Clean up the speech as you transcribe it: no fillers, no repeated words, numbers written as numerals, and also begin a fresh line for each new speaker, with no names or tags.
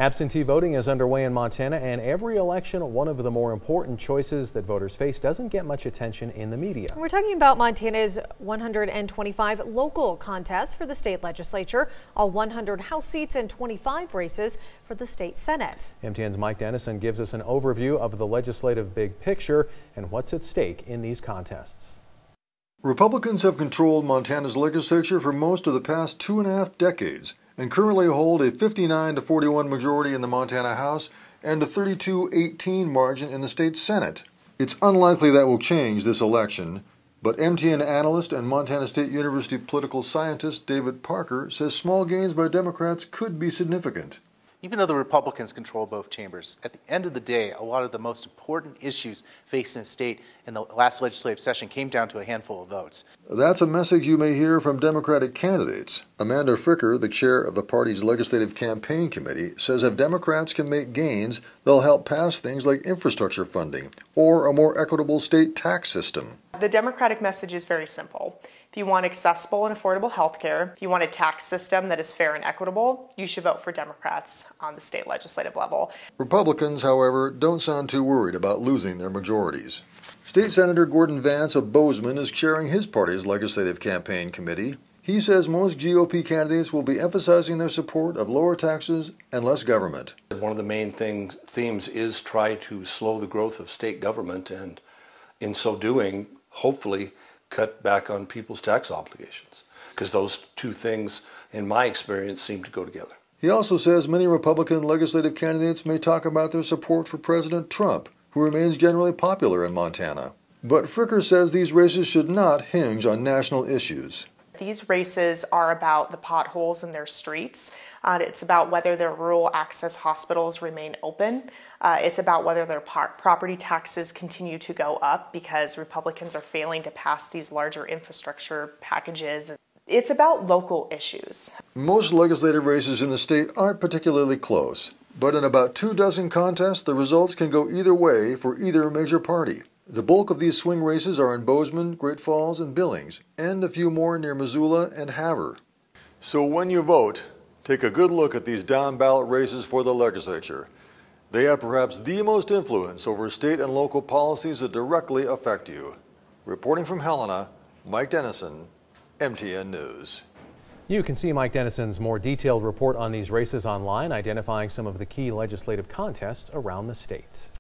Absentee voting is underway in Montana, and every election, one of the more important choices that voters face, doesn't get much attention in the media.
We're talking about Montana's 125 local contests for the state legislature, all 100 House seats and 25 races for the state Senate. MTN's Mike Dennison gives us an overview of the legislative big picture and what's at stake in these contests.
Republicans have controlled Montana's legislature for most of the past 2.5 decades and currently hold a 59-41 majority in the Montana House and a 32-18 margin in the state Senate. It's unlikely that will change this election, but MTN analyst and Montana State University political scientist David Parker says small gains by Democrats could be significant.
Even though the Republicans control both chambers, at the end of the day, a lot of the most important issues facing the state in the last legislative session came down to a handful of votes.
That's a message you may hear from Democratic candidates. Amanda Fricker, the chair of the party's legislative campaign committee, says if Democrats can make gains, they'll help pass things like infrastructure funding or a more equitable state tax system.
The Democratic message is very simple. If you want accessible and affordable health care, if you want a tax system that is fair and equitable, you should vote for Democrats on the state legislative level.
Republicans, however, don't sound too worried about losing their majorities. State Senator Gordon Vance of Bozeman is chairing his party's legislative campaign committee. He says most GOP candidates will be emphasizing their support of lower taxes and less government.
One of the main themes is try to slow the growth of state government and, in so doing, hopefully cut back on people's tax obligations, because those two things, in my experience, seem to go together.
He also says many Republican legislative candidates may talk about their support for President Trump, who remains generally popular in Montana. But Fricker says these races should not hinge on national issues.
These races are about the potholes in their streets. It's about whether their rural access hospitals remain open. It's about whether their property taxes continue to go up because Republicans are failing to pass these larger infrastructure packages. It's about local issues.
Most legislative races in the state aren't particularly close, but in about 24 contests, the results can go either way for either major party. The bulk of these swing races are in Bozeman, Great Falls, and Billings, and a few more near Missoula and Havre. So when you vote, take a good look at these down-ballot races for the legislature. They have perhaps the most influence over state and local policies that directly affect you. Reporting from Helena, Mike Dennison, MTN News.
You can see Mike Dennison's more detailed report on these races online, identifying some of the key legislative contests around the state.